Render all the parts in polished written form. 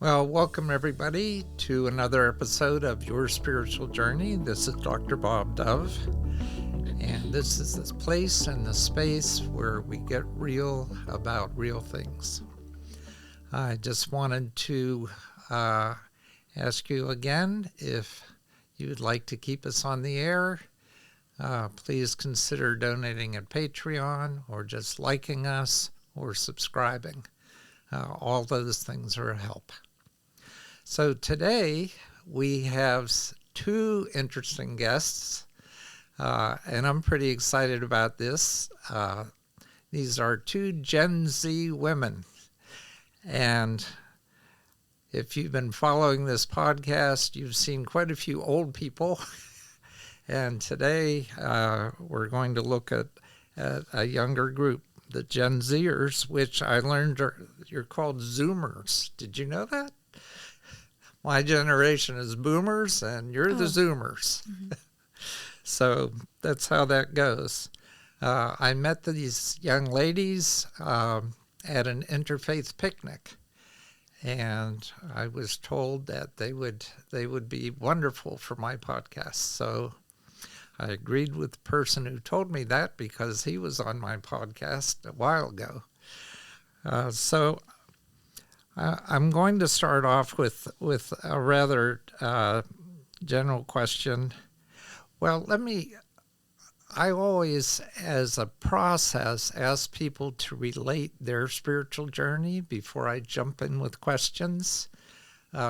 Well, welcome everybody to another episode of Your Spiritual Journey. This is Dr. Bob Dove, and this is this place and the space where we get real about real things. I just wanted to ask you again, if you would like to keep us on the air, please consider donating at Patreon or just liking us or subscribing. All those things are a help. So today we have two interesting guests, and I'm pretty excited about this. These are two Gen Z women, and if you've been following this podcast, you've seen quite a few old people, and today we're going to look at a younger group, the Gen Zers, which I learned you're called Zoomers. Did you know that? My generation is boomers, and you're the Zoomers. Mm-hmm. So that's how that goes. I met these young ladies at an interfaith picnic, and I was told that they would be wonderful for my podcast. So I agreed with the person who told me that because he was on my podcast a while ago. So I'm going to start off with a rather general question. Well, I always, as a process, ask people to relate their spiritual journey before I jump in with questions.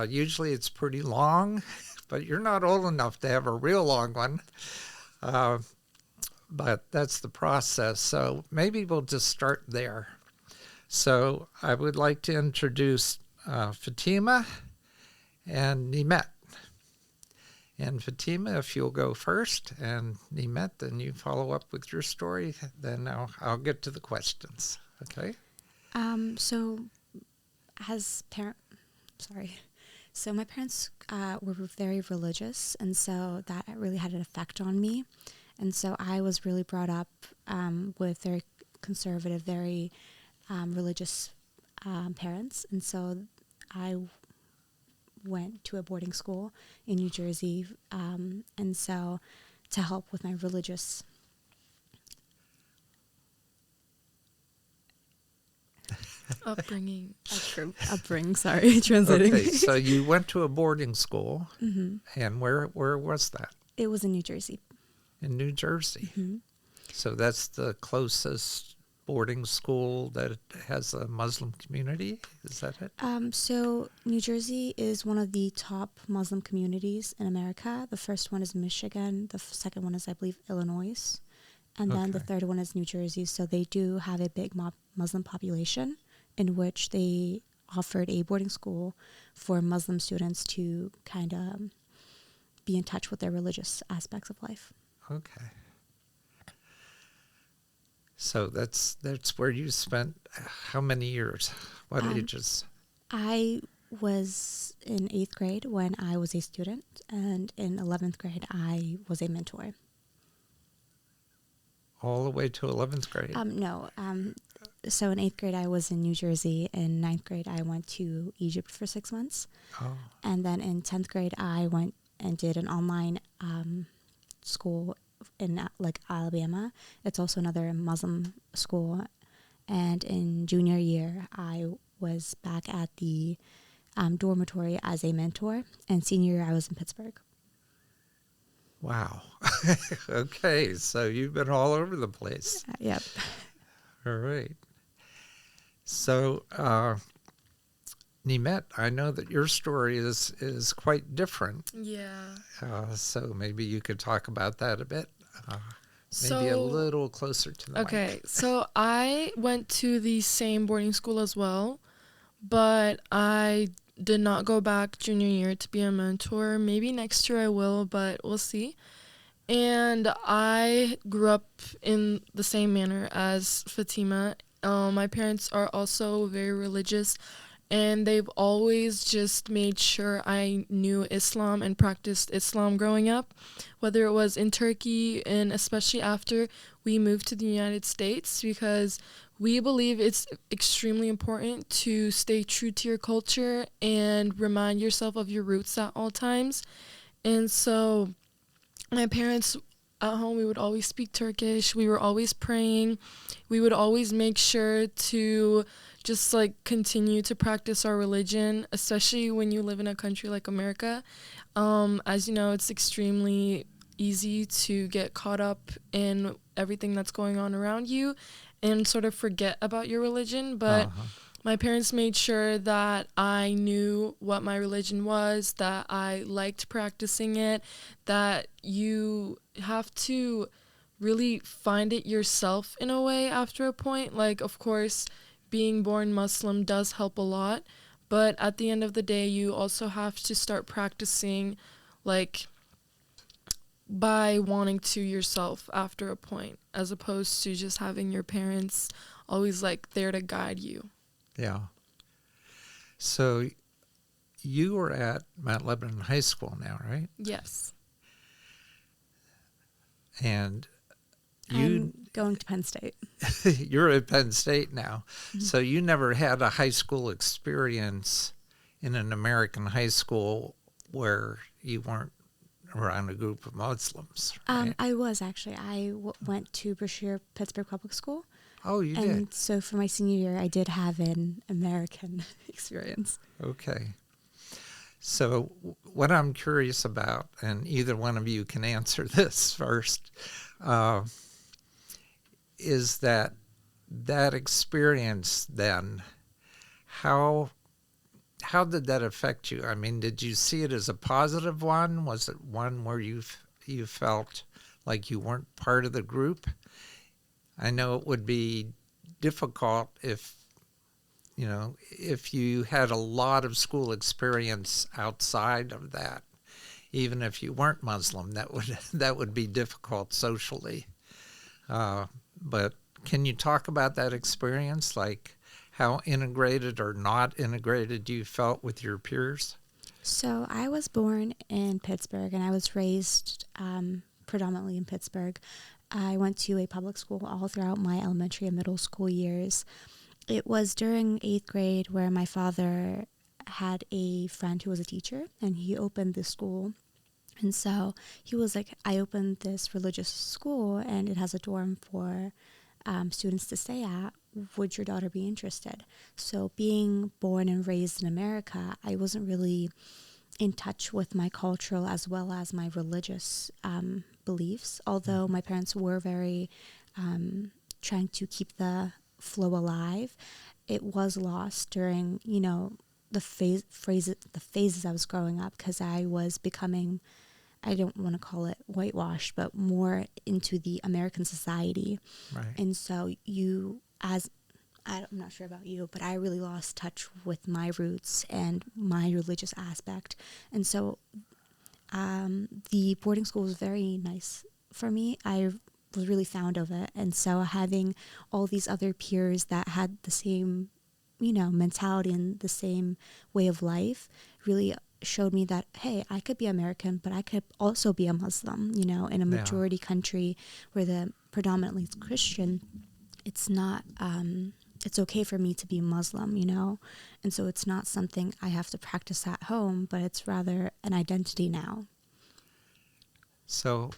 Usually it's pretty long, but you're not old enough to have a real long one. But that's the process. So maybe we'll just start there. So I would like to introduce Fatima and Nimet. And Fatima, if you'll go first, and Nimet, then you follow up with your story, then I'll get to the questions. Okay? So my parents were very religious, and so that really had an effect on me. And so I was really brought up with very conservative, very religious parents. And so I went to a boarding school in New Jersey, and so to help with my religious upbringing, translating. Okay, so you went to a boarding school, Mm-hmm. and where was that? It was in New Jersey. In New Jersey. Mm-hmm. So that's the closest boarding school that has a Muslim community? Is that it? So New Jersey is one of the top Muslim communities in America. The first one is Michigan. The second one is, I believe, Illinois. And then the third one is New Jersey. So they do have a big Muslim population in which they offered a boarding school for Muslim students to kind of be in touch with their religious aspects of life. Okay. So that's where you spent how many years? What ages? I was in 8th grade when I was a student, and in 11th grade I was a mentor. All the way to 11th grade? No. So in 8th grade I was in New Jersey. In 9th grade I went to Egypt for 6 months. Oh. And then in 10th grade I went and did an online school in Alabama. It's also another Muslim school. And in junior year I was back at the dormitory as a mentor. And senior year I was in Pittsburgh. Wow. Okay, so you've been all over the place. Yep. All right. So, Nimet, I know that your story is quite different. Yeah. So maybe you could talk about that a bit. Maybe a little closer to the mic. So I went to the same boarding school as well, but I did not go back junior year to be a mentor. Maybe next year I will, but we'll see. And I grew up in the same manner as Fatima. My parents are also very religious, and they've always just made sure I knew Islam and practiced Islam growing up, whether it was in Turkey and especially after we moved to the United States, because we believe it's extremely important to stay true to your culture and remind yourself of your roots at all times. And so my parents at home, we would always speak Turkish. We were always praying. We would always make sure to just like continue to practice our religion, especially when you live in a country like America. As you know, it's extremely easy to get caught up in everything that's going on around you and sort of forget about your religion. But my parents made sure that I knew what my religion was, that I liked practicing it, that you have to really find it yourself in a way after a point. Like, of course, being born Muslim does help a lot, but at the end of the day, you also have to start practicing, like, by wanting to yourself after a point, as opposed to just having your parents always, like, there to guide you. Yeah. So you are at Mount Lebanon High School now, right? Yes. And I'm going to Penn State. you're at Penn State now. Mm-hmm. So you never had a high school experience in an American high school where you weren't around a group of Muslims, right? I was actually. I went to Brashear Pittsburgh Public School. Oh, you And did? so for my senior year, I did have an American experience. Okay. So what I'm curious about, and either one of you can answer this first, is that experience then, how did that affect you? I mean, did you see it as a positive one? Was it one where you felt like you weren't part of the group? I know it would be difficult if you had a lot of school experience outside of that, even if you weren't Muslim, that would be difficult socially. But can you talk about that experience, like how integrated or not integrated you felt with your peers? So I was born in Pittsburgh, and I was raised predominantly in Pittsburgh. I went to a public school all throughout my elementary and middle school years. It was during 8th grade where my father had a friend who was a teacher, and he opened this school. And so he was like, I opened this religious school, and it has a dorm for students to stay at. Would your daughter be interested? So being born and raised in America, I wasn't really in touch with my cultural as well as my religious beliefs, although my parents were very trying to keep the flow alive. It was lost during, the phases I was growing up, because I was becoming, I don't want to call it whitewashed, but more into the American society. Right. And so I'm not sure about you, but I really lost touch with my roots and my religious aspect. And so the boarding school was very nice for me. I was really fond of it. And so having all these other peers that had the same, mentality and the same way of life really showed me that, hey, I could be American, but I could also be a Muslim, in a majority country where the predominantly is Christian. It's not, it's okay for me to be Muslim, and so it's not something I have to practice at home, but it's rather an identity now. So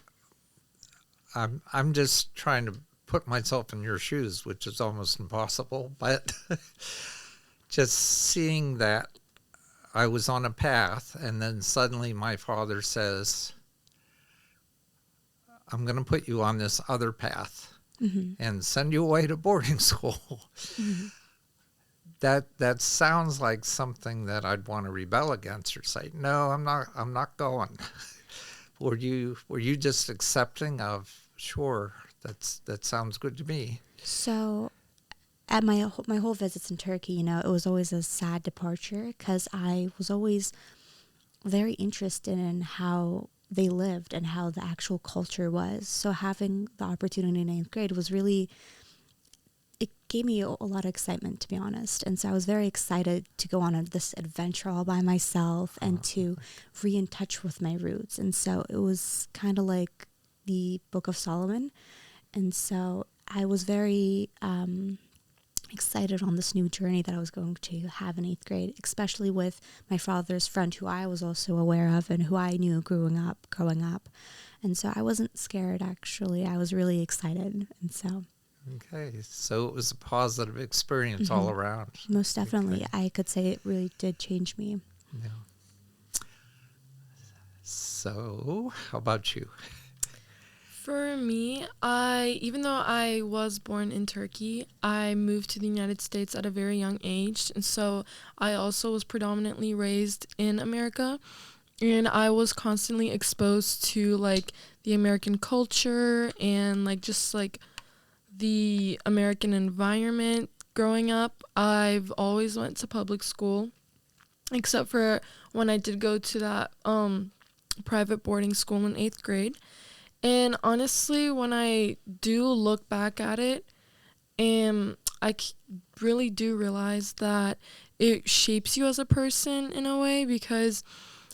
I'm just trying to put myself in your shoes, which is almost impossible, but just seeing that I was on a path, and then suddenly my father says, I'm going to put you on this other path. Mm-hmm. And send you away to boarding school. Mm-hmm. That sounds like something that I'd want to rebel against or say, no, I'm not going. Were you just accepting of, sure, that sounds good to me? So at my whole visits in Turkey, it was always a sad departure, because I was always very interested in how they lived and how the actual culture was. So having the opportunity in 8th grade was really, it gave me a lot of excitement, to be honest. And so I was very excited to go on this adventure all by myself and to re-in touch with my roots. And so it was kind of like the Book of Solomon. And so I was very excited on this new journey that I was going to have in 8th grade, especially with my father's friend who I was also aware of and who I knew growing up. And so I wasn't scared, actually. I was really excited. And so. Okay, so it was a positive experience all around. Most definitely. Okay. I could say it really did change me. Yeah. So, how about you? For me, even though I was born in Turkey, I moved to the United States at a very young age. And so I also was predominantly raised in America. And I was constantly exposed to like the American culture and like just like the American environment growing up. I've always went to public school, except for when I did go to that private boarding school in 8th grade. And honestly, when I do look back at it, really do realize that it shapes you as a person in a way, because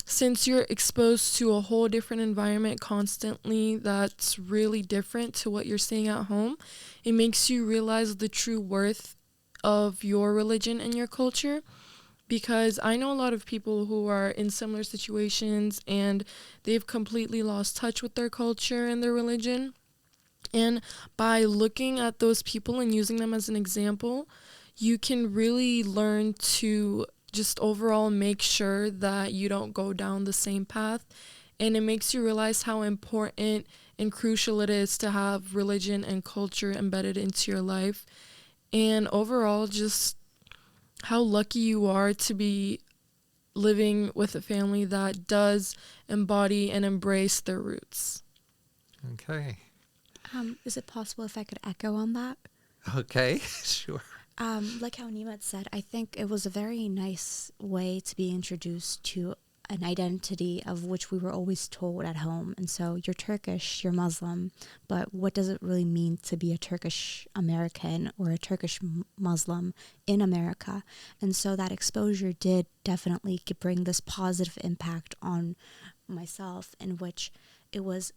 since you're exposed to a whole different environment constantly that's really different to what you're seeing at home, it makes you realize the true worth of your religion and your culture. Because I know a lot of people who are in similar situations and they've completely lost touch with their culture and their religion. And by looking at those people and using them as an example, you can really learn to just overall make sure that you don't go down the same path. And it makes you realize how important and crucial it is to have religion and culture embedded into your life. And overall, just how lucky you are to be living with a family that does embody and embrace their roots. Okay. Is it possible if I could echo on that? Okay, sure. Like how Nimet said, I think it was a very nice way to be introduced to an identity of which we were always told at home. And so you're Turkish, you're Muslim, but what does it really mean to be a Turkish American or a Turkish Muslim in America? And so that exposure did definitely bring this positive impact on myself, in which it was,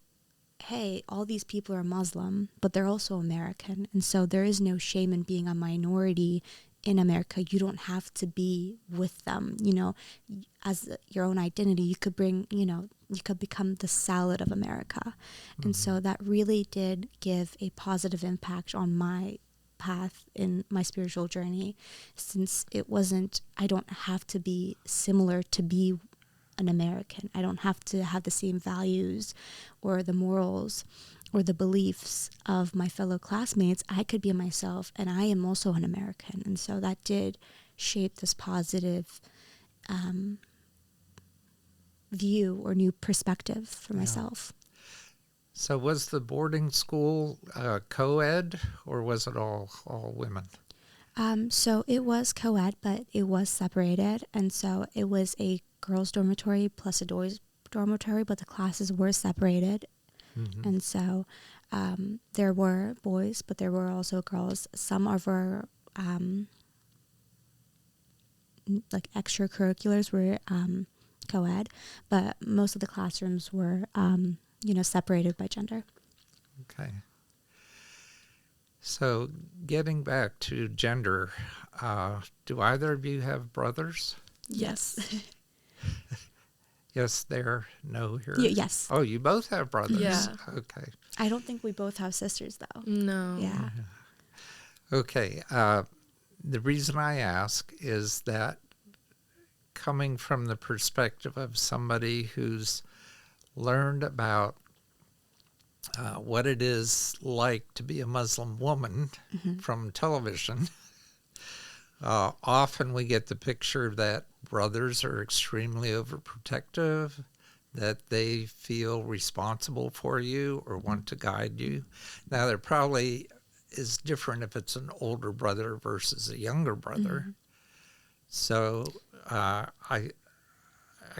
hey, all these people are Muslim, but they're also American. And so there is no shame in being a minority in America. You don't have to be with them, as your own identity. You could bring, you could become the salad of America. Mm-hmm. And so that really did give a positive impact on my path in my spiritual journey, since I don't have to be similar to be an American. I don't have to have the same values or the morals or the beliefs of my fellow classmates. I could be myself, and I am also an American. And so that did shape this positive view or new perspective for myself. So was the boarding school co-ed, or was it all women? So it was co-ed, but it was separated. And so it was a girls' dormitory plus a boys' dormitory, but the classes were separated. Mm-hmm. And so there were boys, but there were also girls. Some of our like extracurriculars were co-ed, but most of the classrooms were separated by gender. Okay. So getting back to gender, do either of you have brothers? Yes. Yes, there. No, here. Yes. Oh, you both have brothers. Yeah. Okay. I don't think we both have sisters, though. No. Yeah. Okay. The reason I ask is that coming from the perspective of somebody who's learned about what it is like to be a Muslim woman from television, often we get the picture that brothers are extremely overprotective, that they feel responsible for you or want to guide you. Now, there probably is different if it's an older brother versus a younger brother. Mm-hmm. So I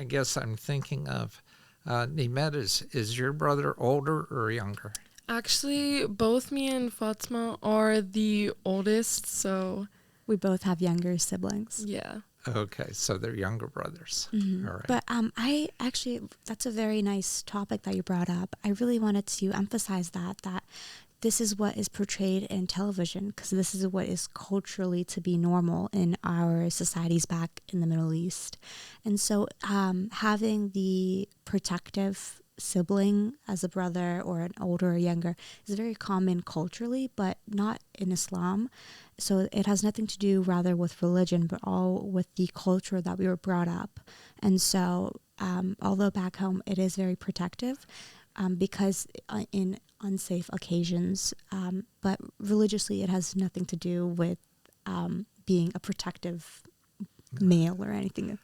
guess I'm thinking of, Nimet, is your brother older or younger? Actually, both me and Fatima are the oldest, so... We both have younger siblings. Yeah. Okay, so they're younger brothers. Mm-hmm. All right. But I actually, that's a very nice topic that you brought up. I really wanted to emphasize that this is what is portrayed in television, because this is what is culturally to be normal in our societies back in the Middle East. And so having the protective sibling as a brother or an older or younger is very common culturally, but not in Islam. So it has nothing to do rather with religion, but all with the culture that we were brought up. And so although back home it is very protective, because in unsafe occasions, but religiously it has nothing to do with being a protective male or anything.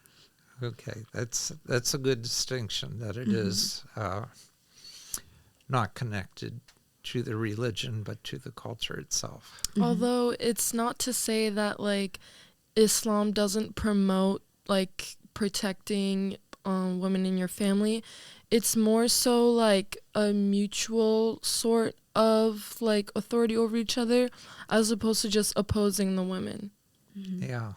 Okay, that's a good distinction, that it is not connected to the religion, but to the culture itself. Although it's not to say that like Islam doesn't promote like protecting women in your family. It's more so like a mutual sort of like authority over each other, as opposed to just opposing the women. Yeah.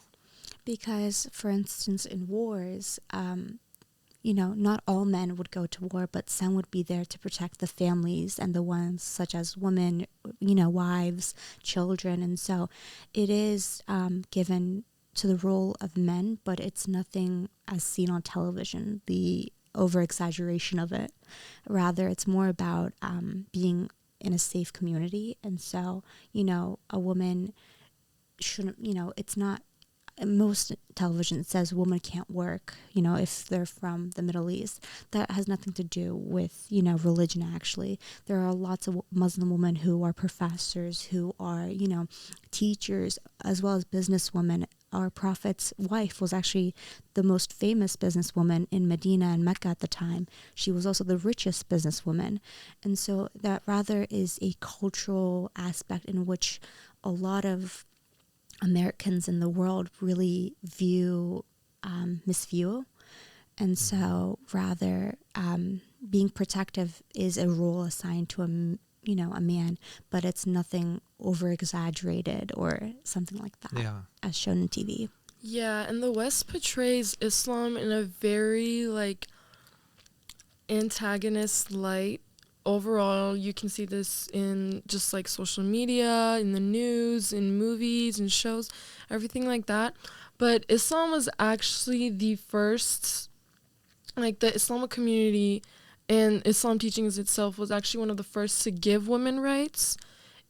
Because, for instance, in wars, not all men would go to war, but some would be there to protect the families and the ones such as women, wives, children. And so it is given to the role of men, but it's nothing as seen on television, the over-exaggeration of it. Rather, it's more about being in a safe community. And so, a woman shouldn't, it's not, most television says women can't work, if they're from the Middle East. That has nothing to do with, religion, actually. There are lots of Muslim women who are professors, who are, teachers, as well as businesswomen. Our Prophet's wife was actually the most famous businesswoman in Medina and Mecca at the time. She was also the richest businesswoman. And so that rather is a cultural aspect in which a lot of Americans in the world really misview. And so rather being protective is a role assigned to a man, but it's nothing over exaggerated or something like that, as shown in TV. Yeah, and the West portrays Islam in a very like antagonist light. Overall, you can see this in just like social media, in the news, in movies and shows, everything like that. But Islam was actually the first, like the Islamic community and Islam teachings itself was actually one of the first to give women rights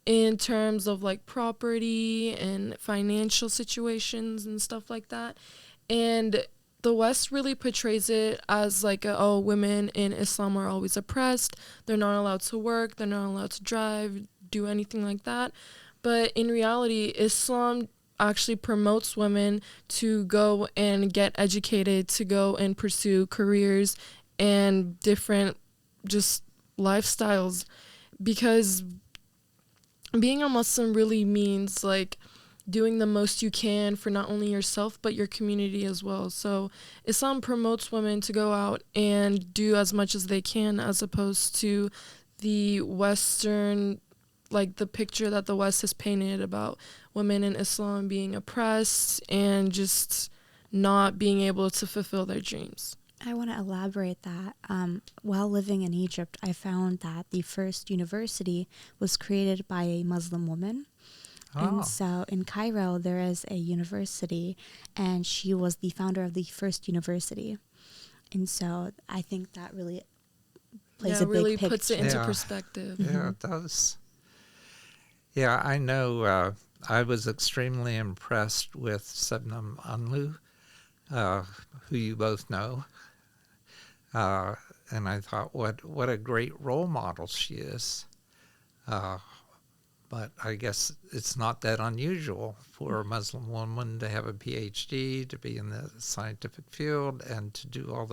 in terms of like property and financial situations and stuff like that. And the West really portrays it as like, women in Islam are always oppressed. They're not allowed to work. They're not allowed to drive, do anything like that. But in reality, Islam actually promotes women to go and get educated, to go and pursue careers and different just lifestyles, because being a Muslim really means like doing the most you can for not only yourself but your community as well. So Islam promotes women to go out and do as much as they can, as opposed to the Western, like the picture that the West has painted about women in Islam being oppressed and just not being able to fulfill their dreams. I want to elaborate that. While living in Egypt, I found that the first university was created by a Muslim woman. And so in Cairo, there is a university, and she was the founder of the first university. And so I think that really plays a big really picture. Puts it into perspective. Yeah, it does. Yeah, I know. I was extremely impressed with Sebnem Anlu, who you both know. And I thought, what a great role model she is. But I guess it's not that unusual for a Muslim woman to have a PhD, to be in the scientific field, and to do all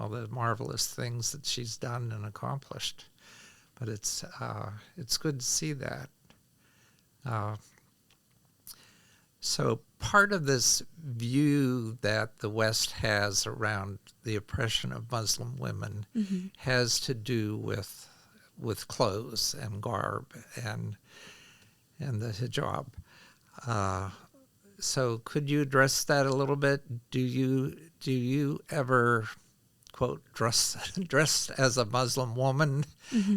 the marvelous things that she's done and accomplished. But it's good to see that. So part of this view that the West has around the oppression of Muslim women has to do with clothes and garb and the hijab. So could you address that a little bit? Do you ever, quote, dress as a Muslim woman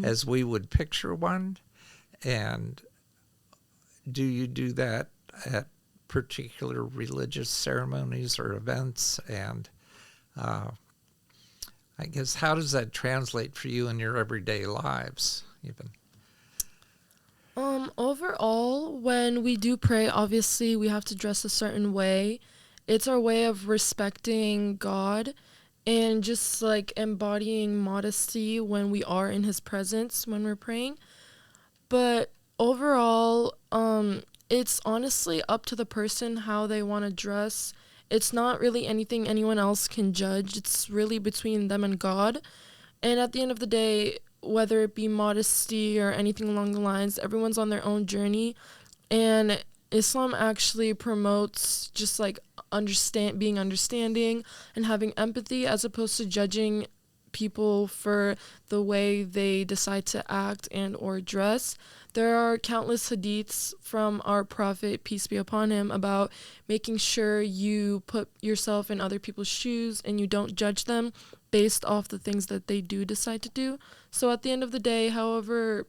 as we would picture one? And do you do that at particular religious ceremonies or events? And I guess, how does that translate for you in your everyday lives, even? Overall, when we do pray, obviously we have to dress a certain way. It's our way of respecting God and just like embodying modesty when we are in his presence when we're praying. But overall, it's honestly up to the person how they want to dress. It's not really anything anyone else can judge. It's really between them and God. And at the end of the day, whether it be modesty or anything along the lines, everyone's on their own journey. And Islam actually promotes just like being understanding and having empathy as opposed to judging people for the way they decide to act and or dress. There are countless hadiths from our prophet, peace be upon him, about making sure you put yourself in other people's shoes and you don't judge them based off the things that they do decide to do. So at the end of the day, however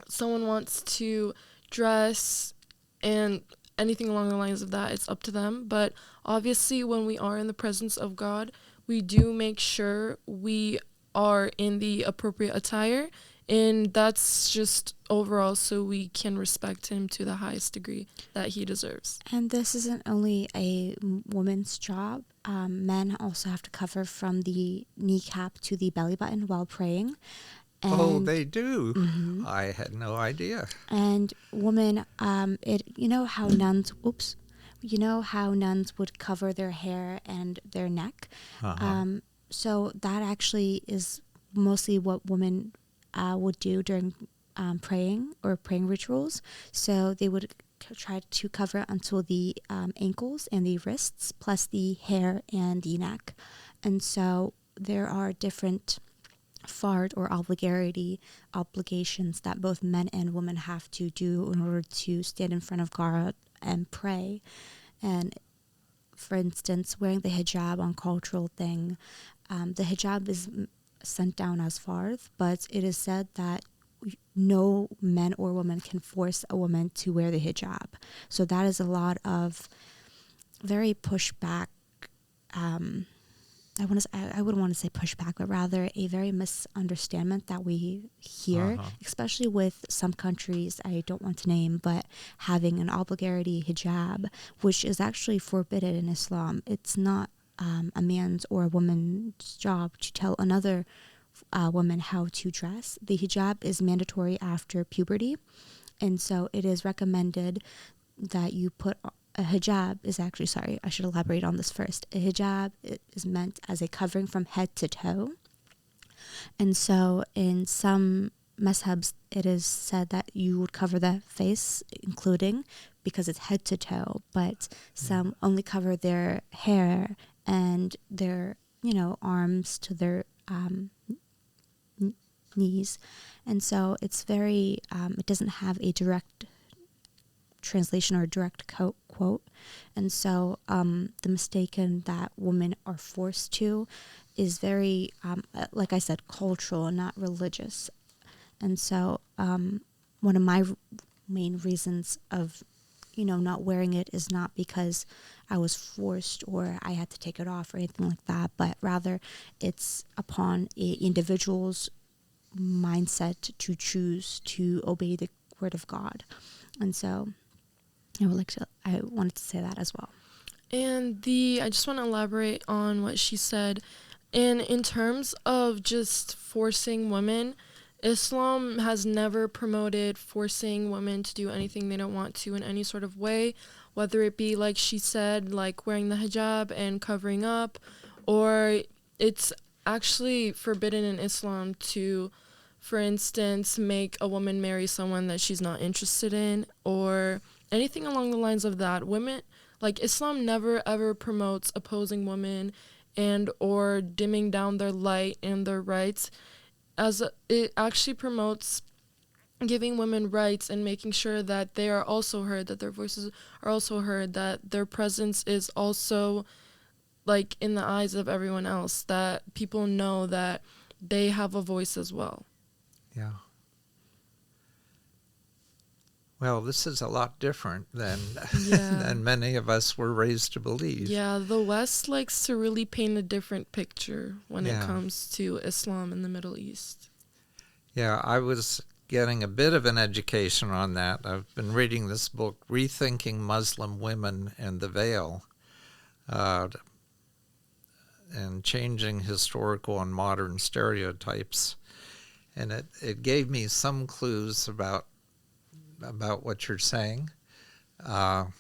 someone wants to dress and anything along the lines of that, it's up to them. But obviously when we are in the presence of God, we do make sure we are in the appropriate attire, and that's just overall so we can respect him to the highest degree that he deserves. And this isn't only a woman's job. Men also have to cover from the kneecap to the belly button while praying. Oh, they do? Mm-hmm. I had no idea. And women, you know how nuns would cover their hair and their neck. So that actually is mostly what women would do during praying or praying rituals. So they would try to cover until the ankles and the wrists, plus the hair and the neck. And so there are different fard or obligations that both men and women have to do in order to stand in front of God and pray. And for instance, wearing the hijab on cultural thing, the hijab is sent down as fard, but it is said that no man or woman can force a woman to wear the hijab. So that is a lot of very pushback. I wouldn't want to say pushback, but rather a very misunderstanding that we hear, especially with some countries I don't want to name, but having an obligatory hijab, which is actually forbidden in Islam. It's not a man's or a woman's job to tell another woman how to dress. The hijab is mandatory after puberty, and so it is recommended that you put a hijab is actually, sorry, I should elaborate on this first. A hijab is meant as a covering from head to toe. And so in some mazhabs, it is said that you would cover the face, including, because it's head to toe, but some only cover their hair and their, arms to their knees. And so it's very, it doesn't have a direct translation or direct quote. And so the mistaken that women are forced to is very, like I said, cultural and not religious. And so one of my main reasons of, not wearing it is not because I was forced or I had to take it off or anything like that, but rather it's upon an individual's mindset to choose to obey the word of God. And so I wanted to say that as well. And I just want to elaborate on what she said. And in terms of just forcing women, Islam has never promoted forcing women to do anything they don't want to in any sort of way, whether it be, like she said, like wearing the hijab and covering up, or it's actually forbidden in Islam to, for instance, make a woman marry someone that she's not interested in, or anything along the lines of that. Women, like Islam never ever promotes opposing women and or dimming down their light and their rights. It actually promotes giving women rights and making sure that they are also heard, that their voices are also heard, that their presence is also like in the eyes of everyone else, that people know that they have a voice as well. Yeah. Well, this is a lot different than Yeah. than many of us were raised to believe. Yeah, the West likes to really paint a different picture when it Yeah. comes to Islam in the Middle East. Yeah, I was getting a bit of an education on that. I've been reading this book, Rethinking Muslim Women and the Veil, and Changing Historical and Modern Stereotypes. And it gave me some clues about what you're saying. But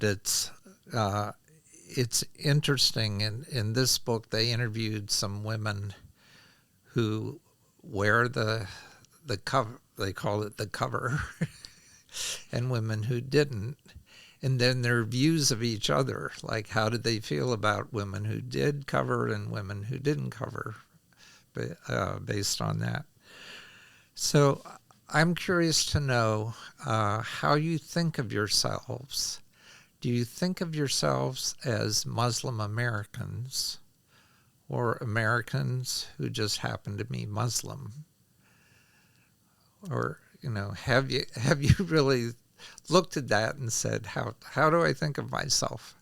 it's interesting. In this book, they interviewed some women who wear the cover. They call it the cover, and women who didn't. And then their views of each other, like how did they feel about women who did cover and women who didn't cover, based on that. So I'm curious to know how you think of yourselves. Do you think of yourselves as Muslim Americans or Americans who just happen to be Muslim? Or, have you really looked at that and said, how do I think of myself?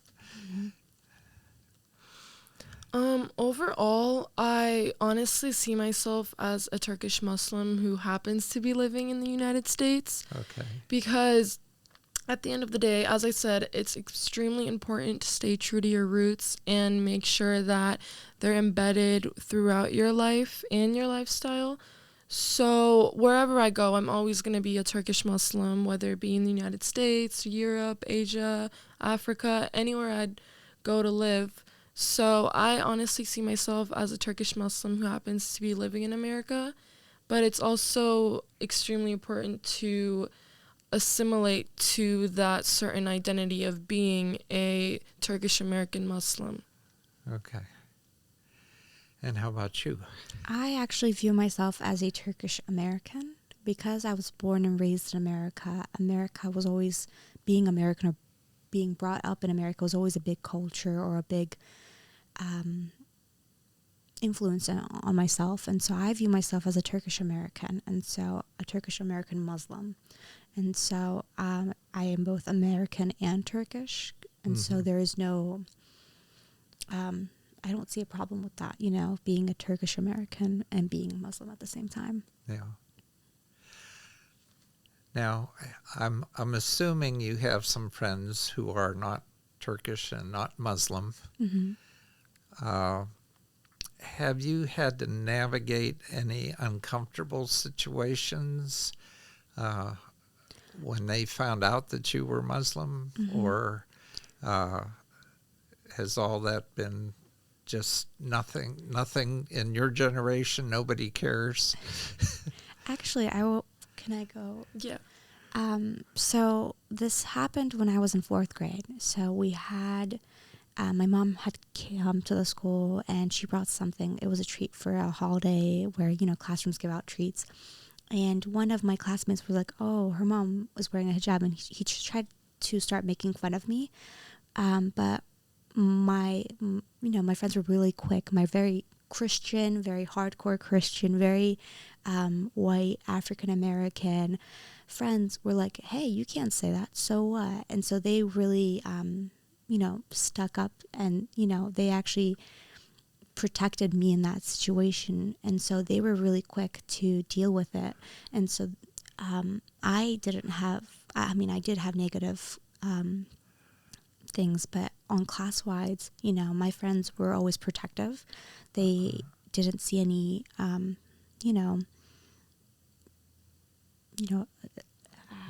Overall, I honestly see myself as a Turkish Muslim who happens to be living in the United States. Okay. Because at the end of the day, as I said, it's extremely important to stay true to your roots and make sure that they're embedded throughout your life and your lifestyle. So wherever I go, I'm always going to be a Turkish Muslim, whether it be in the United States, Europe, Asia, Africa, anywhere I'd go to live. So I honestly see myself as a Turkish Muslim who happens to be living in America, but it's also extremely important to assimilate to that certain identity of being a Turkish American Muslim. Okay. And how about you? I actually view myself as a Turkish American because I was born and raised in America. America was always, being American or being brought up in America was always a big culture or a big influence on myself. And so I view myself as a Turkish American, and so a Turkish American Muslim. And so I am both American and Turkish. And so there is no, I don't see a problem with that, being a Turkish American and being a Muslim at the same time. Yeah. Now, I'm assuming you have some friends who are not Turkish and not Muslim. Mm-hmm. Have you had to navigate any uncomfortable situations when they found out that you were Muslim? Mm-hmm. Or has all that been just nothing in your generation? Nobody cares? Actually, can I go? Yeah. So this happened when I was in 4th grade. So we had, my mom had come to the school and she brought something. It was a treat for a holiday where, classrooms give out treats. And one of my classmates was like, oh, her mom was wearing a hijab, and he tried to start making fun of me. But my friends were really quick. My very Christian, very hardcore Christian, very white African American friends were like, hey, you can't say that, so what? And so they really stuck up, and they actually protected me in that situation. And so they were really quick to deal with it. And so I did have negative things, but on class-wise, my friends were always protective. They didn't see any, how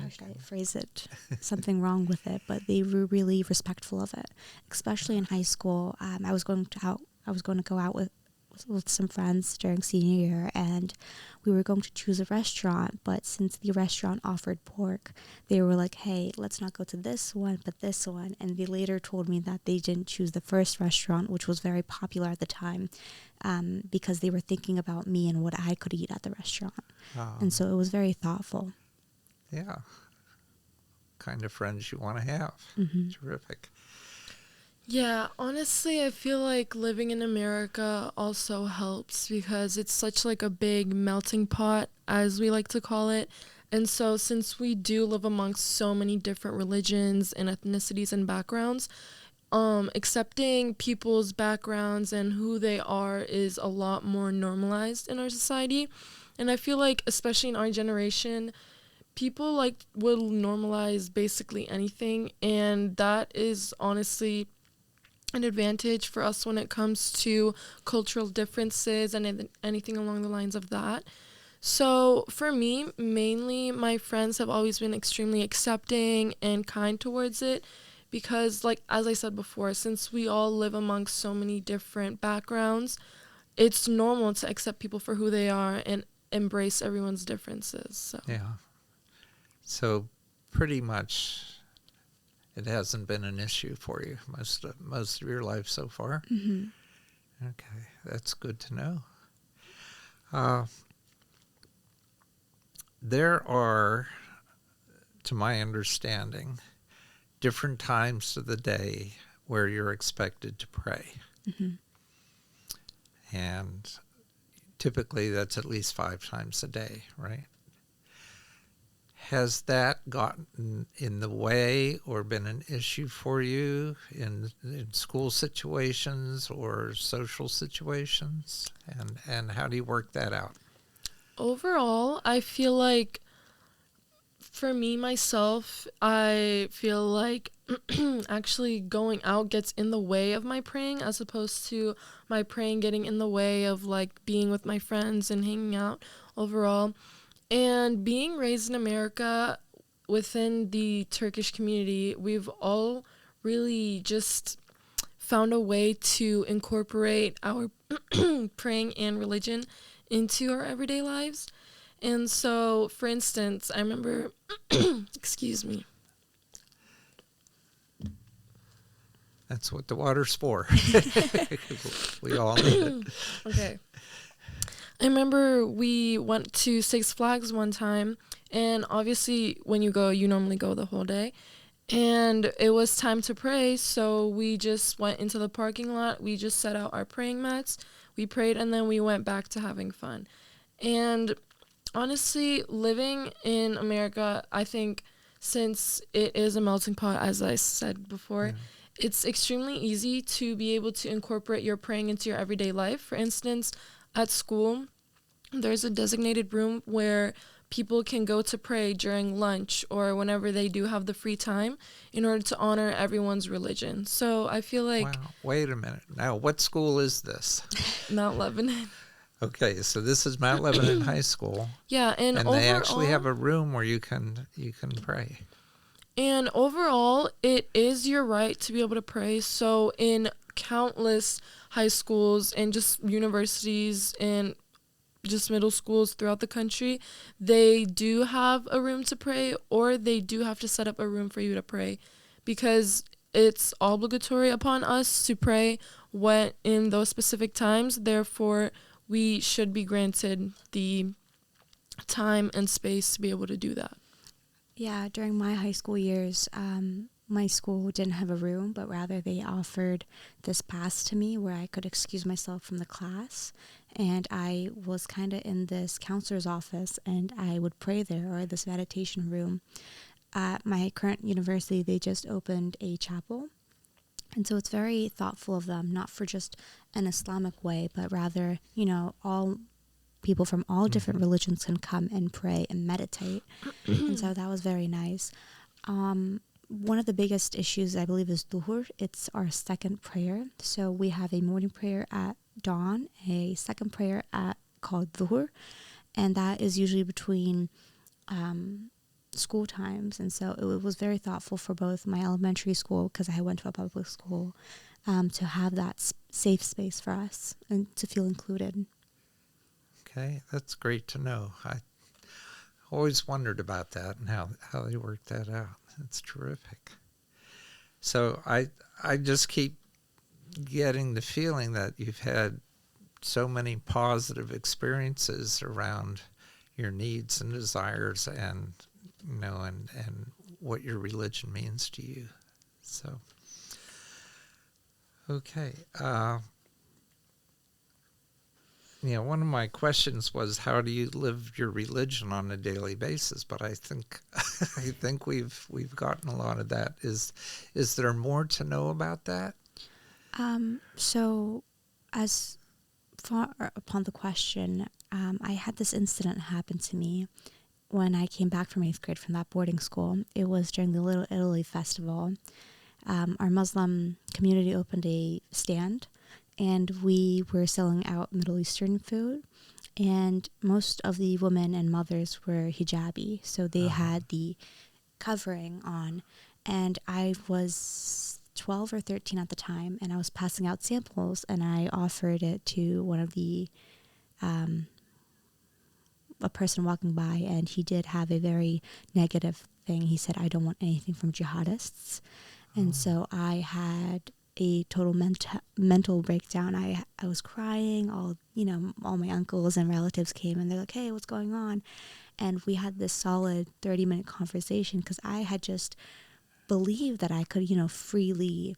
should I phrase it? Something wrong with it, but they were really respectful of it. Especially in high school, I was going to go out with some friends during senior year, and we were going to choose a restaurant, but since the restaurant offered pork, they were like, hey, let's not go to this one, but this one. And they later told me that they didn't choose the first restaurant, which was very popular at the time, because they were thinking about me and what I could eat at the restaurant. And so it was very thoughtful. Yeah. Kind of friends you want to have. Mm-hmm. Terrific. Yeah, honestly, I feel like living in America also helps because it's such like a big melting pot, as we like to call it. And so since we do live amongst so many different religions and ethnicities and backgrounds, accepting people's backgrounds and who they are is a lot more normalized in our society. And I feel like, especially in our generation, people will normalize basically anything, and that is honestly an advantage for us when it comes to cultural differences and anything along the lines of that. So for me, mainly my friends have always been extremely accepting and kind towards it because, like, as I said before, since we all live amongst so many different backgrounds, it's normal to accept people for who they are and embrace everyone's differences. So Yeah. So pretty much it hasn't been an issue for you most of your life so far. Mm-hmm. Okay, that's good to know. Uh, there are, to my understanding, different times of the day where you're expected to pray. Mm-hmm. And typically that's at least 5 times a day, right? Has that gotten in the way or been an issue for you in school situations or social situations? And how do you work that out? overall, I feel like for me, myself, I feel like actually going out gets in the way of my praying as opposed to my praying getting in the way of like being with my friends and hanging out overall. And being raised in America within the Turkish community, we've all really just found a way to incorporate our praying and religion into our everyday lives. And so, for instance, I remember, excuse me. That's what the water's for. We all need it. Okay. I remember we went to Six Flags one time, and obviously when you go, you normally go the whole day. And it was time to pray, so we just went into the parking lot. We just set out our praying mats. We prayed, and then we went back to having fun. And honestly, living in America, I think since it is a melting pot, as I said before, Yeah. it's extremely easy to be able to incorporate your praying into your everyday life. For instance, at school, there's a designated room where people can go to pray during lunch or whenever they do have the free time in order to honor everyone's religion. So I feel like Wow. Wait a minute. Now, what school is this? Mount Lebanon. Okay, so this is Mount Lebanon High School, Yeah, and and overall, they actually have a room where you can pray. And overall, it is your right to be able to pray. So in countless high schools and just universities and just middle schools throughout the country, they do have a room to pray, or they do have to set up a room for you to pray, because it's obligatory upon us to pray when in those specific times. Therefore, we should be granted the time and space to be able to do that. Yeah, during my high school years, my school didn't have a room, but rather they offered this pass to me where I could excuse myself from the class. And I was kind of in this counselor's office, and I would pray there, or this meditation room. At my current university, they just opened a chapel. And so it's very thoughtful of them, not for just an Islamic way, but rather, all people from all different religions can come and pray and meditate. And so that was very nice. One of the biggest issues, I believe, is duhur. It's our second prayer. So we have a morning prayer at dawn, a second prayer called duhur, and that is usually between school times. And so it was very thoughtful for both my elementary school, because I went to a public school, to have that safe space for us and to feel included. Okay, that's great to know. I always wondered about that and how they worked that out. That's terrific. So I just keep getting the feeling that you've had so many positive experiences around your needs and desires and and what your religion means to you. So okay. one of my questions was, how do you live your religion on a daily basis? But I think I think we've gotten a lot of that. Is there more to know about that? So, as far upon the question, I had this incident happen to me when I came back from 8th grade from that boarding school. It was during the Little Italy Festival. Our Muslim community opened a stand, and we were selling out Middle Eastern food. And most of the women and mothers were hijabi, so they had the covering on. And I was 12 or 13 at the time, and I was passing out samples, and I offered it to one of the a person walking by, and he did have a very negative thing. He said, "I don't want anything from jihadists." And so I had a total mental breakdown. I was crying. All my uncles and relatives came, and they're like, "Hey, what's going on?" And we had this solid 30-minute conversation, because I had just believed that I could, freely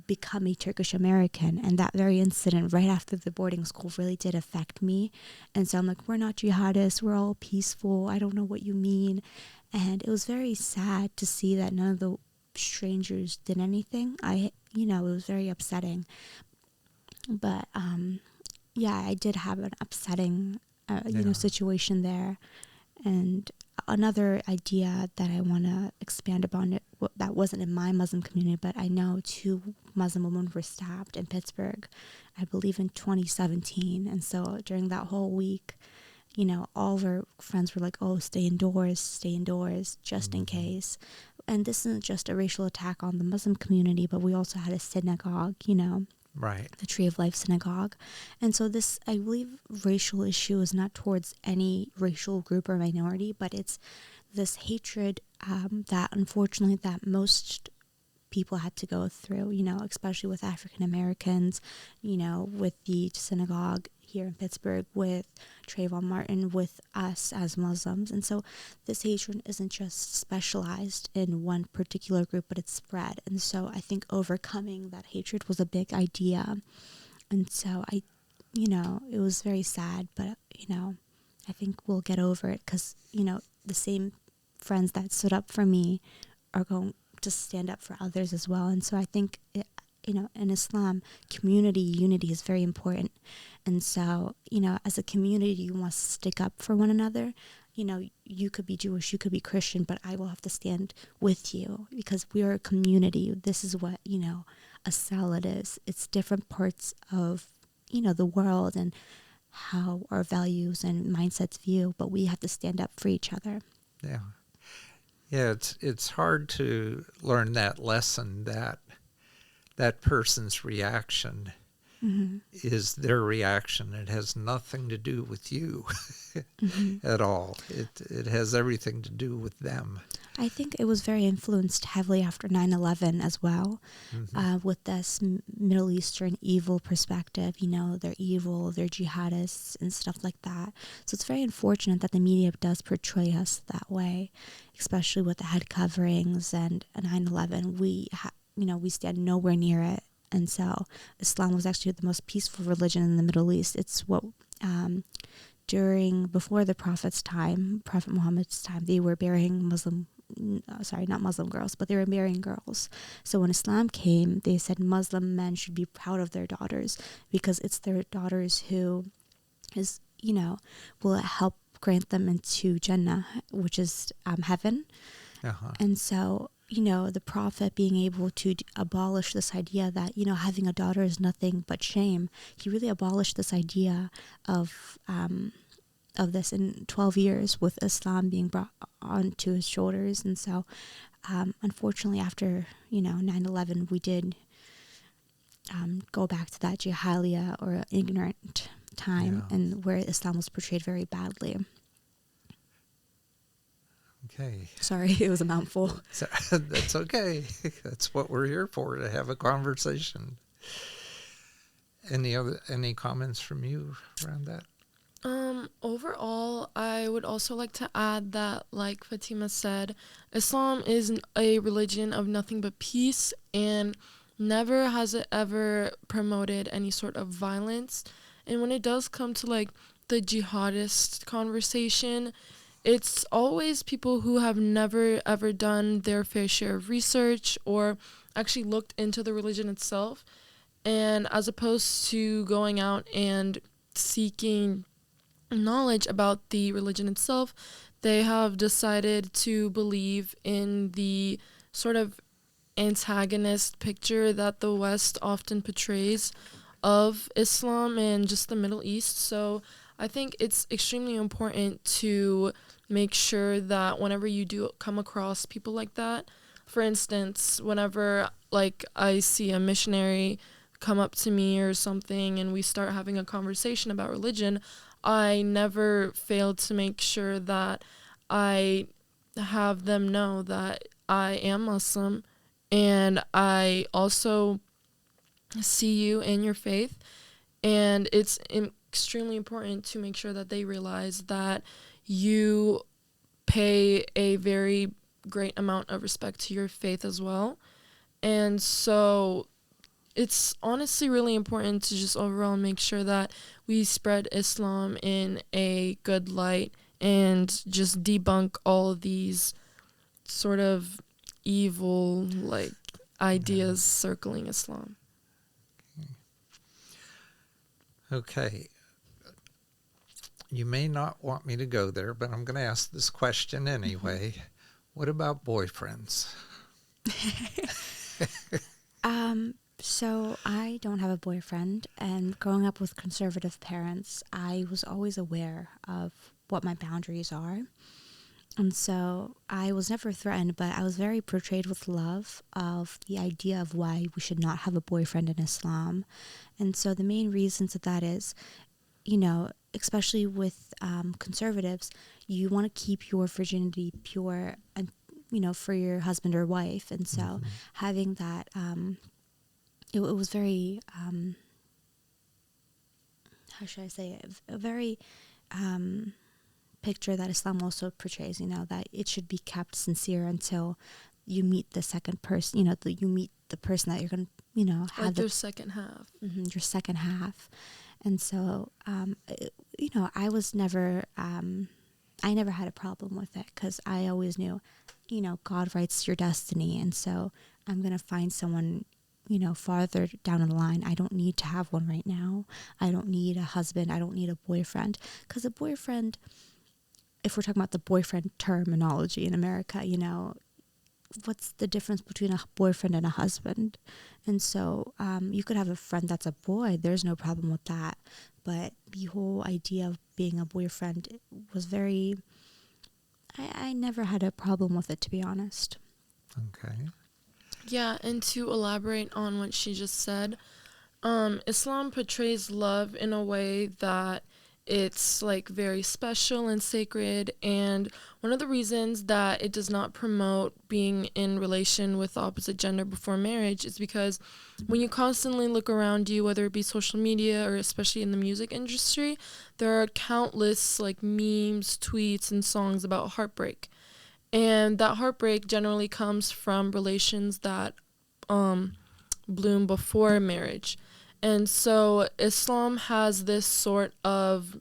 become a Turkish American. And that very incident right after the boarding school really did affect me. And so I'm like, "We're not jihadists, we're all peaceful, I don't know what you mean." And it was very sad to see that none of the strangers did anything. It was very upsetting. But yeah, I did have an upsetting situation there. And another idea that I want to expand upon, that wasn't in my Muslim community, but I know 2 Muslim women were stabbed in Pittsburgh, I believe in 2017. And so during that whole week, all of our friends were like, "Oh, stay indoors, just in case." And this isn't just a racial attack on the Muslim community, but we also had a synagogue, Right. the Tree of Life Synagogue. And so this, I believe, racial issue is not towards any racial group or minority, but it's this hatred that unfortunately that most people had to go through, especially with African Americans, with the synagogue here in Pittsburgh, with Trayvon Martin, with us as Muslims. And so this hatred isn't just specialized in one particular group, but it's spread. And so I think overcoming that hatred was a big idea. And so it was very sad, but, I think we'll get over it, because, the same friends that stood up for me are going to stand up for others as well. And so I think in Islam, community unity is very important. And so, as a community, you must stick up for one another. You could be Jewish, you could be Christian, but I will have to stand with you, because we are a community. This is what, a salad is. It's different parts of, the world and how our values and mindsets view, but we have to stand up for each other. Yeah. Yeah, it's hard to learn that lesson, that person's reaction is their reaction. It has nothing to do with you at all. It has everything to do with them. I think it was very influenced heavily after 9/11 as well, with this Middle Eastern evil perspective. They're evil, they're jihadists and stuff like that. So it's very unfortunate that the media does portray us that way, especially with the head coverings and 9/11. We stand nowhere near it. And so Islam was actually the most peaceful religion in the Middle East. It's what before the Prophet Muhammad's time, they were burying not Muslim girls, but they were marrying girls. So when Islam came, they said Muslim men should be proud of their daughters, because it's their daughters who will help grant them into Jannah, which is heaven. And so, the Prophet being able to abolish this idea that, having a daughter is nothing but shame, he really abolished this idea of this in 12 years, with Islam being brought onto his shoulders. And so, unfortunately, after, 9/11, we did go back to that Jahiliyyah, or ignorant time, and where Islam was portrayed very badly. Okay. Sorry, it was a mouthful. That's okay. That's what we're here for, to have a conversation. Any comments from you around that? Overall, I would also like to add that, like Fatima said, Islam is a religion of nothing but peace, and never has it ever promoted any sort of violence. And when it does come to like the jihadist conversation, it's always people who have never ever done their fair share of research or actually looked into the religion itself. And as opposed to going out and seeking knowledge about the religion itself, they have decided to believe in the sort of antagonist picture that the West often portrays of Islam and just the Middle East. So I think it's extremely important to make sure that whenever you do come across people like that, for instance, whenever like I see a missionary come up to me or something and we start having a conversation about religion, I never fail to make sure that I have them know that I am Muslim and I also see you in your faith. And it's extremely important to make sure that they realize that you pay a very great amount of respect to your faith as well. And so it's honestly really important to just overall make sure that we spread Islam in a good light and just debunk all of these sort of evil like ideas circling Islam. Okay. You may not want me to go there, but I'm going to ask this question anyway. What about boyfriends? So I don't have a boyfriend, and growing up with conservative parents, I was always aware of what my boundaries are. And so I was never threatened, but I was very portrayed with love of the idea of why we should not have a boyfriend in Islam. And so the main reasons of that is, you know, especially with conservatives, you want to keep your virginity pure, and you know, for your husband or wife. And so having that, it was very, how should I say it? A very picture that Islam also portrays, you know, that it should be kept sincere until you meet the second person, you know, you meet the person that you're going to, you know, have Like your second half. Your second half. And so, you know, I never had a problem with it because I always knew, you know, God writes your destiny. And so I'm going to find someone, you know, farther down the line. I don't need to have one right now. I don't need a husband. I don't need a boyfriend. Because a boyfriend, if we're talking about the boyfriend terminology in America, you know, what's the difference between a boyfriend and a husband? And so you could have a friend that's a boy. There's no problem with that. But the whole idea of being a boyfriend was very... I never had a problem with it, to be honest. Okay. Yeah, and to elaborate on what she just said, Islam portrays love in a way that it's like very special and sacred, and one of the reasons that it does not promote being in relation with the opposite gender before marriage is because when you constantly look around you, whether it be social media or especially in the music industry, there are countless like memes, tweets, and songs about heartbreak. And that heartbreak generally comes from relations that bloom before marriage. And so Islam has this sort of,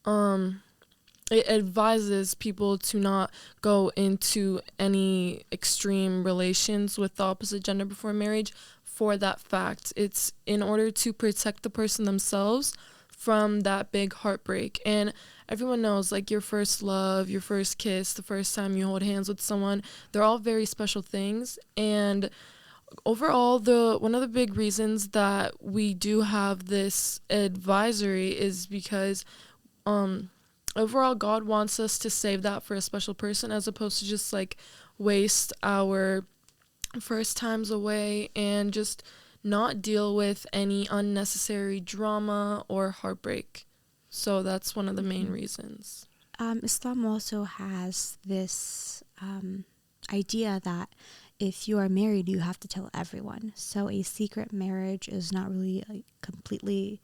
it advises people to not go into any extreme relations with the opposite gender before marriage for that fact. It's in order to protect the person themselves from that big heartbreak. And everyone knows, like, your first love, your first kiss, the first time you hold hands with someone, they're all very special things. And overall, one of the big reasons that we do have this advisory is because overall God wants us to save that for a special person as opposed to just like waste our first times away and just not deal with any unnecessary drama or heartbreak. So that's one of the main reasons. Islam also has this idea that if you are married, you have to tell everyone. So a secret marriage is not really completely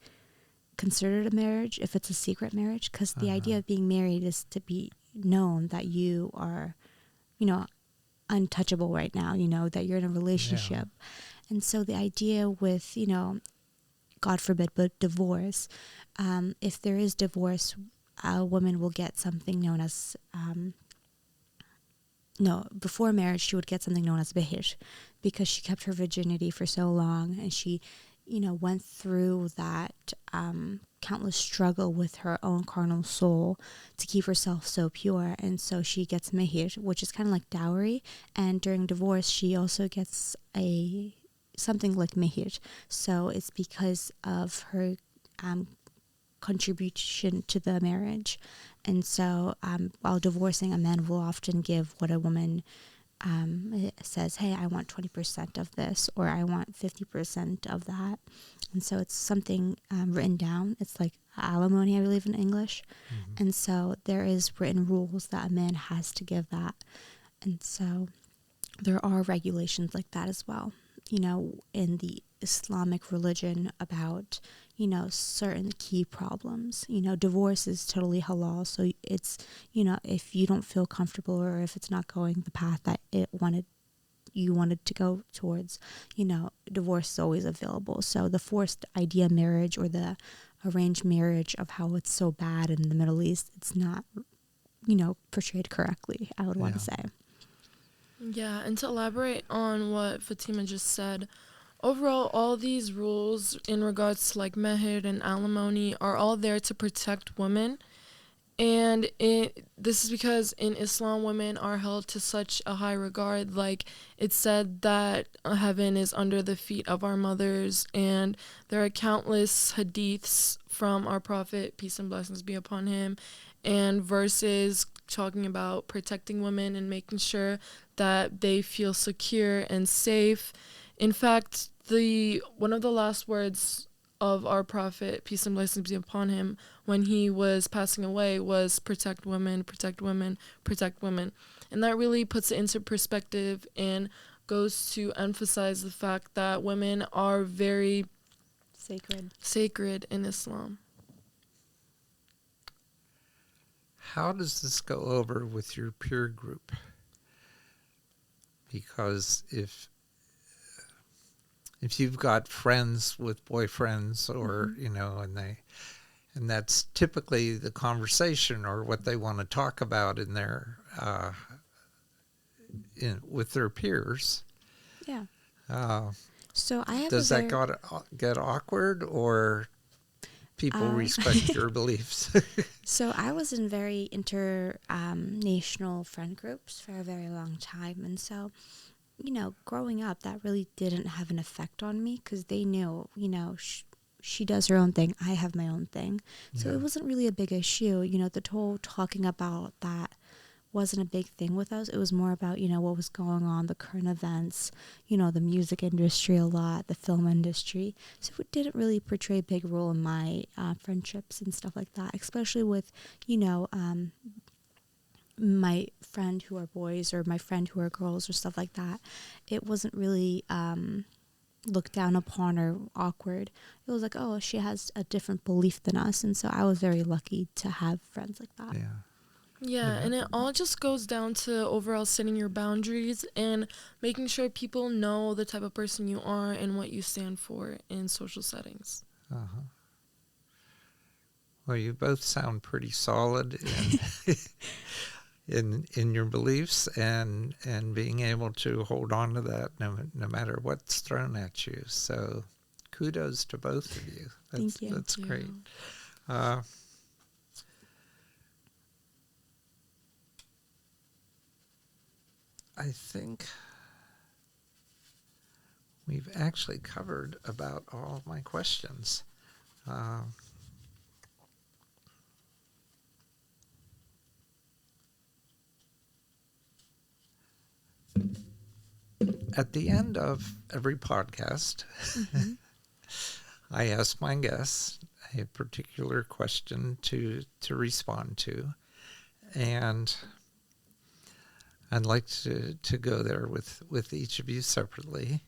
considered a marriage if it's a secret marriage, because the idea of being married is to be known that you are, you know, untouchable right now, you know, that you're in a relationship. And so the idea with, you know, God forbid, but divorce. If there is divorce, a woman will get something known as no, before marriage, she would get something known as behir, because she kept her virginity for so long, and she, went through that countless struggle with her own carnal soul to keep herself so pure. And so she gets mehir, which is kind of like dowry. And during divorce, she also gets something like mehir. So it's because of her contribution to the marriage. And so while divorcing, a man will often give what a woman says, hey, I want 20% of this, or I want 50% of that. And so it's something written down. It's like alimony, I believe, in English. Mm-hmm. And so there is written rules that a man has to give that. And so there are regulations like that as well, in the Islamic religion about, certain key problems. Divorce is totally halal. So it's, if you don't feel comfortable, or if it's not going the path that you wanted to go towards, divorce is always available. So the forced idea marriage, or the arranged marriage, of how it's so bad in the Middle East, it's not, portrayed correctly, I would want to say. Yeah, and to elaborate on what Fatima just said, overall, all these rules in regards to like meher and alimony are all there to protect women. And this is because in Islam, women are held to such a high regard. Like, it's said that heaven is under the feet of our mothers, and there are countless hadiths from our Prophet, peace and blessings be upon him, and verses talking about protecting women and making sure that they feel secure and safe. In fact, one of the last words of our Prophet, peace and blessings be upon him, when he was passing away, was protect women, protect women, protect women. And that really puts it into perspective and goes to emphasize the fact that women are very sacred in Islam. How does this go over with your peer group? Because if you've got friends with boyfriends, or mm-hmm. and that's typically the conversation, or what they want to talk about in their with their peers. Yeah. So I have. Does that get awkward, or people respect your beliefs? So I was in very international friend groups for a very long time, and so, growing up, that really didn't have an effect on me, because they knew, she does her own thing, I have my own thing. So It wasn't really a big issue. The whole talking about that wasn't a big thing with us. It was more about, what was going on, the current events, the music industry a lot, the film industry. So it didn't really portray a big role in my friendships and stuff like that, especially with, my friend who are boys, or my friend who are girls, or stuff like that. It wasn't really looked down upon or awkward. It was like, oh, she has a different belief than us. And so I was very lucky to have friends like that. Yeah, and it all just goes down to overall setting your boundaries and making sure people know the type of person you are and what you stand for in social settings. Uh-huh. Well, you both sound pretty solid in your beliefs, and being able to hold on to that no matter what's thrown at you. So kudos to both of you. Thank you. That's great. I think we've actually covered about all of my questions. At the end of every podcast, mm-hmm. I ask my guests a particular question to respond to, and I'd like to go there with each of you separately.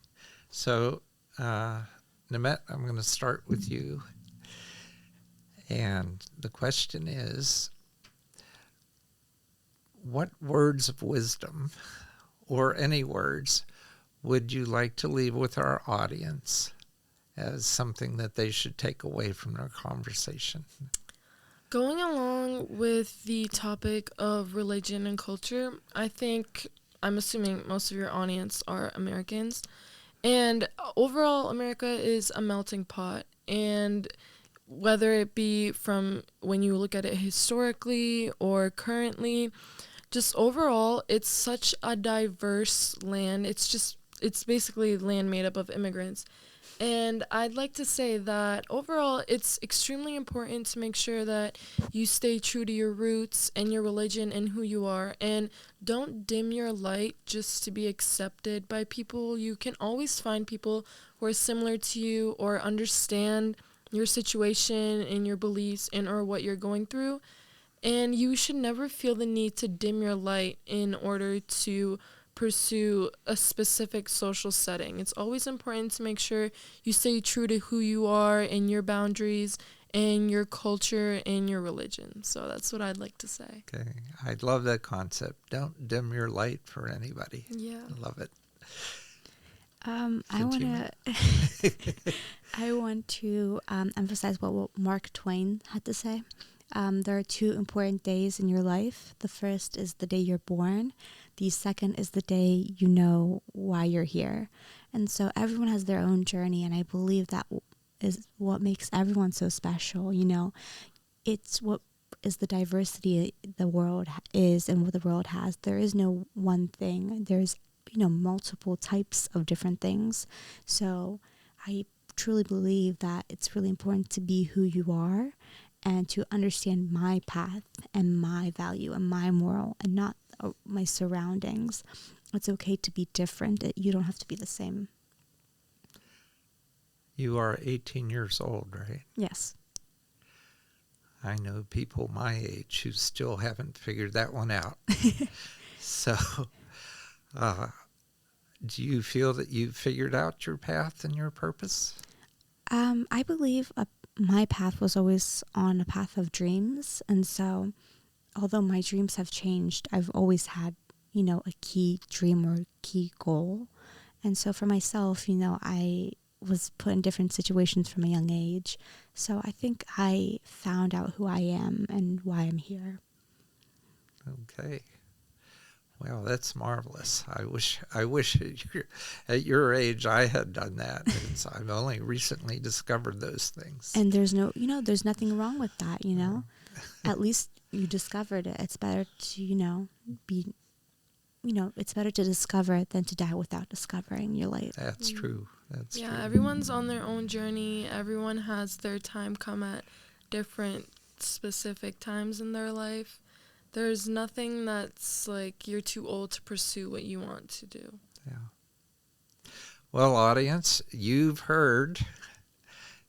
So, Nimet, I'm going to start with you. And the question is, what words of wisdom, or any words, would you like to leave with our audience as something that they should take away from their conversation? Going along with the topic of religion and culture, I'm assuming most of your audience are Americans. And overall, America is a melting pot. And whether it be from when you look at it historically or currently, just overall, it's such a diverse land. It's basically land made up of immigrants. And I'd like to say that overall, it's extremely important to make sure that you stay true to your roots and your religion and who you are. And don't dim your light just to be accepted by people. You can always find people who are similar to you or understand your situation and your beliefs and or what you're going through. And you should never feel the need to dim your light in order to pursue a specific social setting. It's always important to make sure you stay true to who you are and your boundaries and your culture and your religion. So that's what I'd like to say. Okay, I love that concept. Don't dim your light for anybody. Yeah. I love it. I want to emphasize what Mark Twain had to say. There are two important days in your life. The first is the day you're born. The second is the day you know why you're here. And so everyone has their own journey, and I believe that is what makes everyone so special. You know, it's what is the diversity the world is and what the world has. There is no one thing. There's, multiple types of different things. So I truly believe that it's really important to be who you are and to understand my path and my value and my moral and not my surroundings. It's okay to be different. You don't have to be the same. You are 18 years old, right? Yes. I know people my age who still haven't figured that one out. So, do you feel that you've figured out your path and your purpose? I believe my path was always on a path of dreams. And so, although my dreams have changed, I've always had, a key dream or key goal. And so for myself, I was put in different situations from a young age. So I think I found out who I am and why I'm here. Okay. Well, that's marvelous. I wish at your age I had done that. I've only recently discovered those things. And there's nothing wrong with that, At least you discovered it. It's better to, it's better to discover it than to die without discovering your life. That's true. That's true. Yeah, everyone's on their own journey. Everyone has their time come at different specific times in their life. There's nothing that's like you're too old to pursue what you want to do. Yeah. Well, audience, you've heard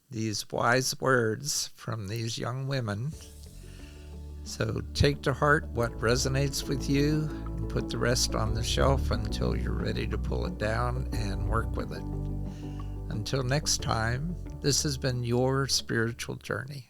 these wise words from these young women. So take to heart what resonates with you and put the rest on the shelf until you're ready to pull it down and work with it. Until next time, this has been your spiritual journey.